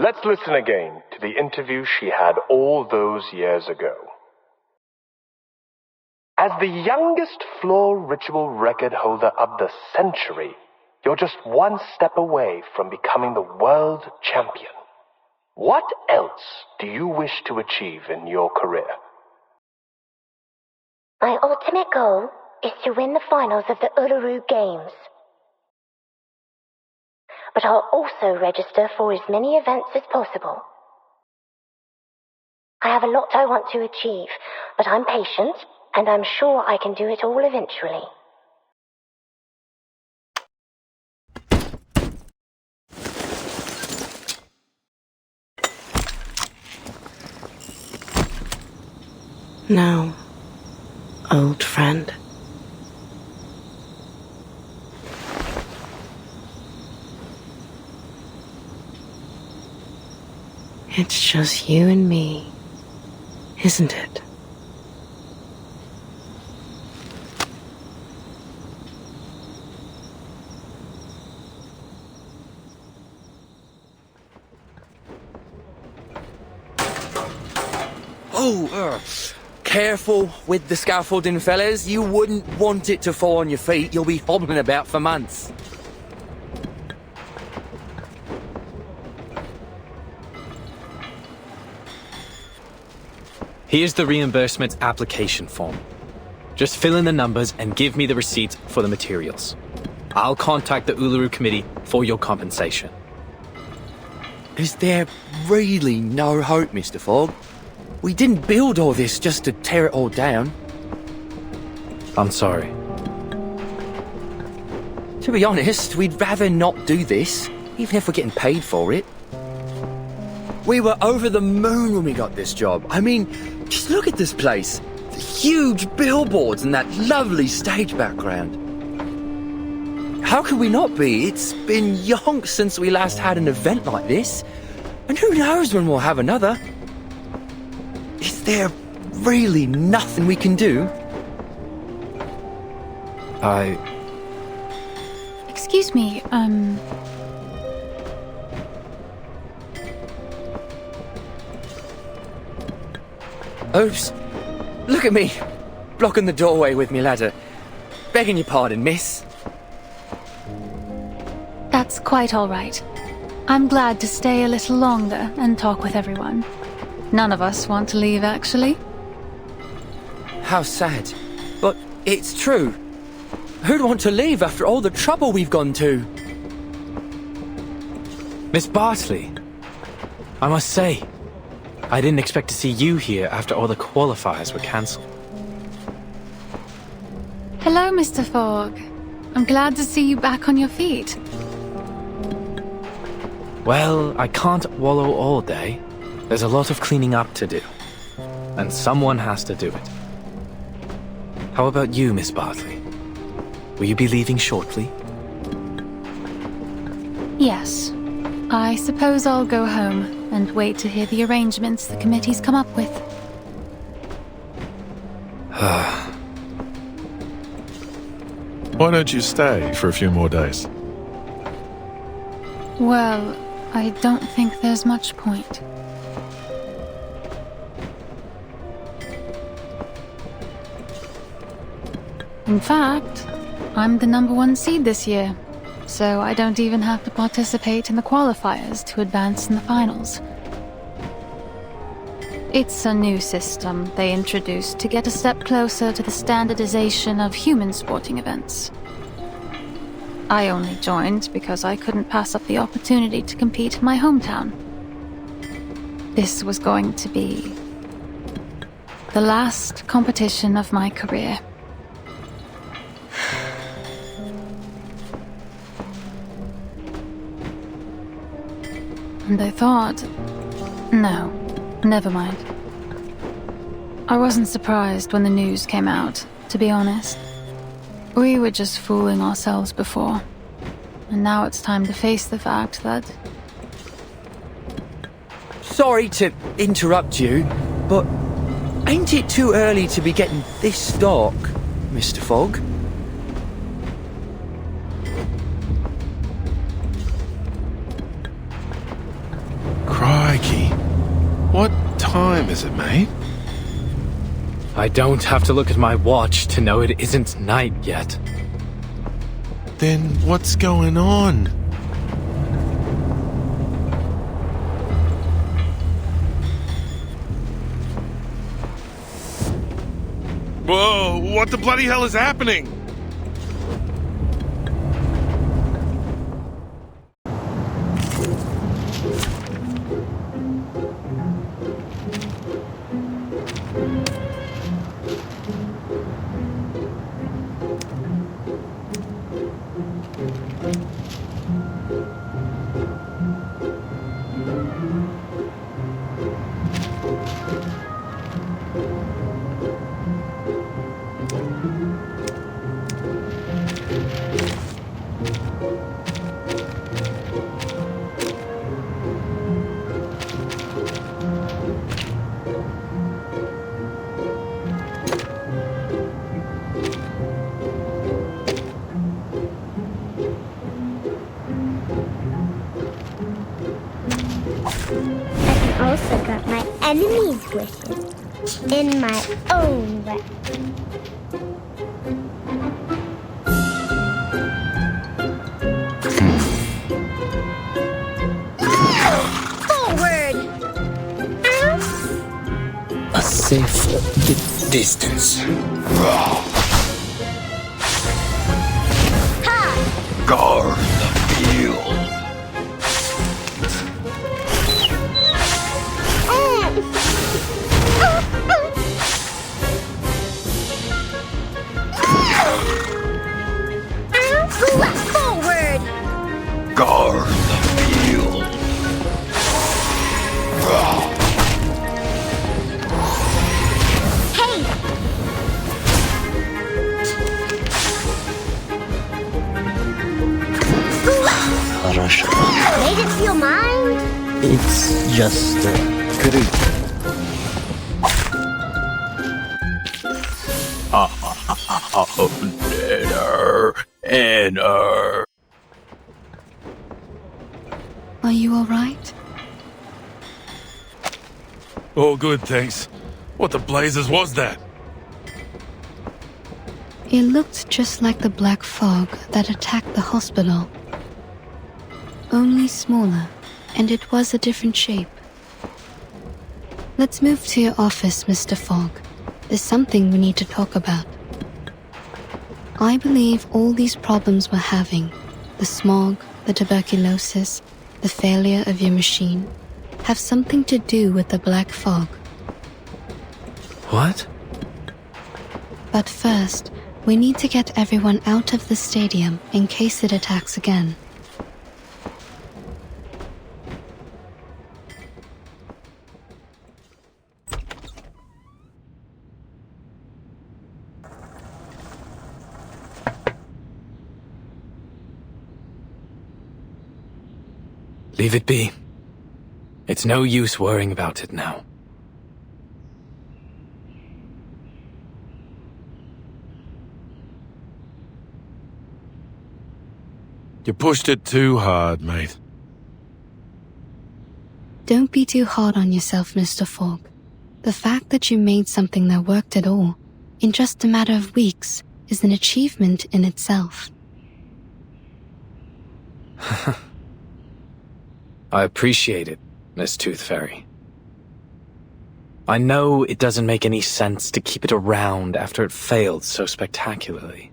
Let's listen again to the interview she had all those years ago. As the youngest floor ritual record holder of the century, you're just one step away from becoming the world champion. What else do you wish to achieve in your career? My ultimate goal is to win the finals of the Uluru Games. But I'll also register for as many events as possible. I have a lot I want to achieve, but I'm patient, and I'm sure I can do it all eventually. Now, old friend. It's just you and me, isn't it? Careful with the scaffolding, fellas. You wouldn't want it to fall on your feet. You'll be hobbling about for months. Here's the reimbursement application form. Just fill in the numbers and give me the receipts for the materials. I'll contact the Uluru Committee for your compensation. Is there really no hope, Mr. Fogg? We didn't build all this just to tear it all down. I'm sorry. To be honest, we'd rather not do this, even if we're getting paid for it. We were over the moon when we got this job. I mean, just look at this place. The huge billboards and that lovely stage background. How could we not be? It's been yonks since we last had an event like this. And who knows when we'll have another. Is there really nothing we can do? Excuse me, Oops. Look at me, blocking the doorway with me ladder. Begging your pardon, miss. That's quite all right. I'm glad to stay a little longer and talk with everyone. None of us want to leave, actually. How sad. But it's true. Who'd want to leave after all the trouble we've gone to? Miss Bartley, I must say, I didn't expect to see you here after all the qualifiers were cancelled. Hello, Mr. Fogg. I'm glad to see you back on your feet. Well, I can't wallow all day. There's a lot of cleaning up to do. And someone has to do it. How about you, Miss Bartley? Will you be leaving shortly? Yes. I suppose I'll go home and wait to hear the arrangements the committee's come up with. Why don't you stay for a few more days? Well, I don't think there's much point. In fact, I'm the #1 seed this year, so I don't even have to participate in the qualifiers to advance in the finals. It's a new system they introduced to get a step closer to the standardization of human sporting events. I only joined because I couldn't pass up the opportunity to compete in my hometown. This was going to be the last competition of my career. And I thought, no, never mind. I wasn't surprised when the news came out, to be honest. We were just fooling ourselves before. And now it's time to face the fact that... Sorry to interrupt you, but ain't it too early to be getting this stock, Mr. Fogg? What time is it, mate? I don't have to look at my watch to know it isn't night yet. Then what's going on? Whoa, what the bloody hell is happening? I can also grant my enemies' wishes in my own way. Forward! A safe distance. Ha! Guard the field. Forward! Guard the field. Hey! Made it feel mine? It's just great. Dinner. Are you alright? All good, thanks. What the blazes was that? It looked just like the black fog that attacked the hospital. Only smaller, and it was a different shape. Let's move to your office, Mr. Fogg. There's something we need to talk about. I believe all these problems we're having, the smog, the tuberculosis, the failure of your machine, have something to do with the black fog. What? But first, we need to get everyone out of the stadium in case it attacks again. Leave it be. It's no use worrying about it now. You pushed it too hard, mate. Don't be too hard on yourself, Mr. Fogg. The fact that you made something that worked at all, in just a matter of weeks, is an achievement in itself. I appreciate it, Miss Tooth Fairy. I know it doesn't make any sense to keep it around after it failed so spectacularly.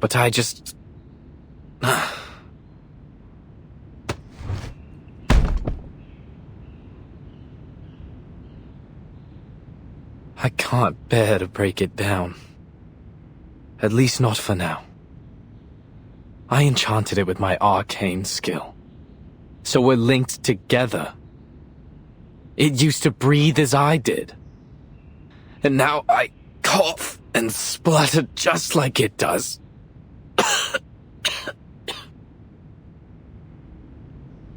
But I just... I can't bear to break it down. At least not for now. I enchanted it with my arcane skill. So we're linked together. It used to breathe as I did. And now I cough and splutter just like it does.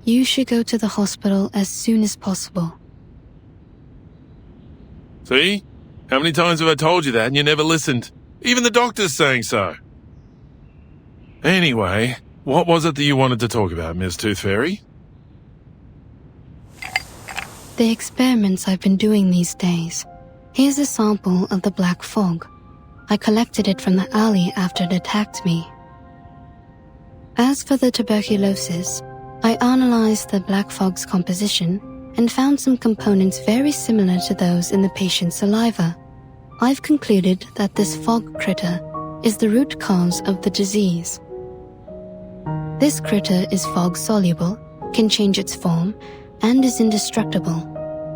You should go to the hospital as soon as possible. See? How many times have I told you that and you never listened? Even the doctor's saying so. Anyway, what was it that you wanted to talk about, Miss Tooth Fairy? the experiments I've been doing these days. Here's a sample of the black fog. I collected it from the alley after it attacked me. As for the tuberculosis, I analyzed the black fog's composition and found some components very similar to those in the patient's saliva. I've concluded that this fog critter is the root cause of the disease. This critter is fog-soluble, can change its form, and is indestructible.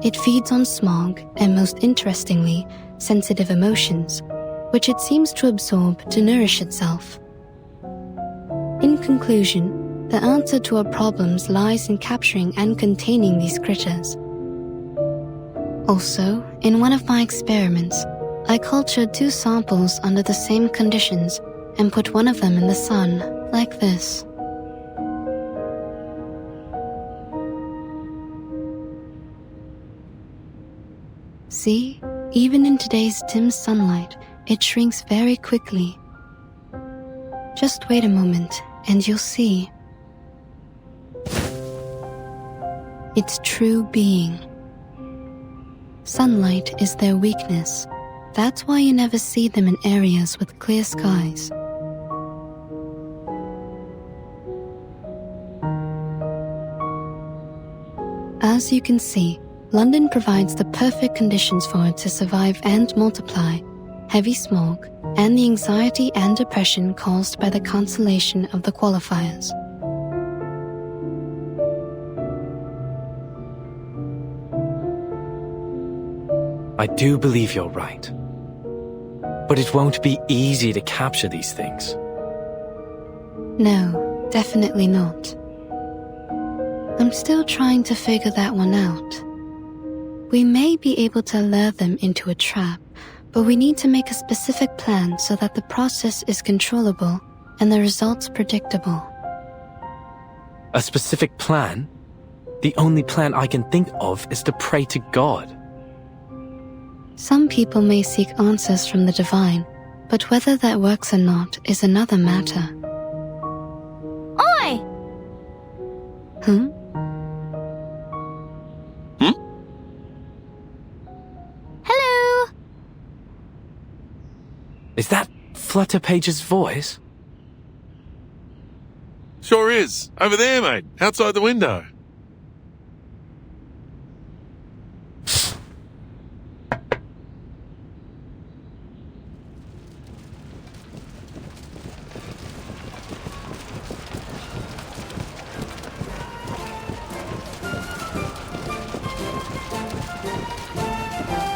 It feeds on smog and, most interestingly, sensitive emotions, which it seems to absorb to nourish itself. In conclusion, the answer to our problems lies in capturing and containing these critters. Also, in one of my experiments, I cultured 2 samples under the same conditions and put one of them in the sun, like this. See, even in today's dim sunlight, it shrinks very quickly. Just wait a moment and you'll see. Its true being. Sunlight is their weakness. That's why you never see them in areas with clear skies. As you can see, London provides the perfect conditions for it to survive and multiply. Heavy smog, and the anxiety and depression caused by the cancellation of the qualifiers. I do believe you're right. But it won't be easy to capture these things. No, definitely not. I'm still trying to figure that one out. We may be able to lure them into a trap, but we need to make a specific plan so that the process is controllable and the results predictable. A specific plan? The only plan I can think of is to pray to God. Some people may seek answers from the divine, but whether that works or not is another matter. Oi! Hmm? Hello! Is that Flutterpage's voice? Sure is. Over there, mate. Outside the window.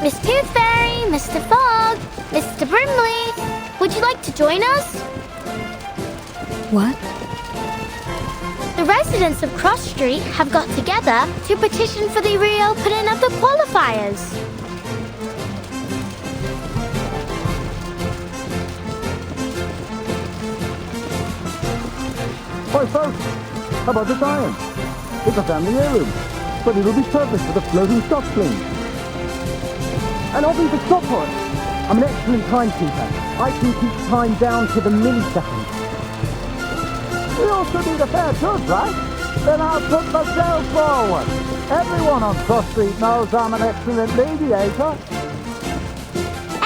Miss Tooth Fairy, Mr. Fogg, Mr. Brimley, would you like to join us? What? The residents of Cross Street have got together to petition for the reopening of the qualifiers. Why, folks, how about this iron? It's a family heirloom, but it'll be perfect for the floating stock fling. And I'll be the stop for it. I'm an excellent timekeeper. I can keep time down to the millisecond. We also need a fair judge, right? Then I'll put myself forward. Everyone on Cross Street knows I'm an excellent mediator.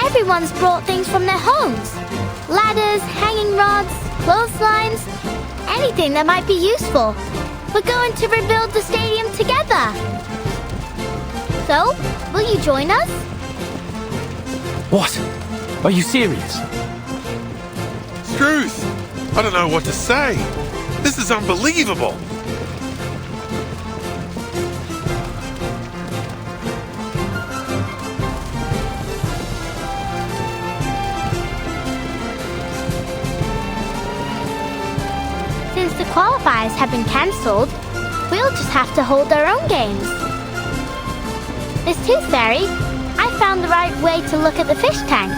Everyone's brought things from their homes. Ladders, hanging rods, clotheslines, anything that might be useful. We're going to rebuild the stadium together. So, will you join us? What? Are you serious? Struth! I don't know what to say. This is unbelievable. Since the qualifiers have been cancelled, we'll just have to hold our own games. Miss Tooth Fairy, I found the right way to look at the fish tank.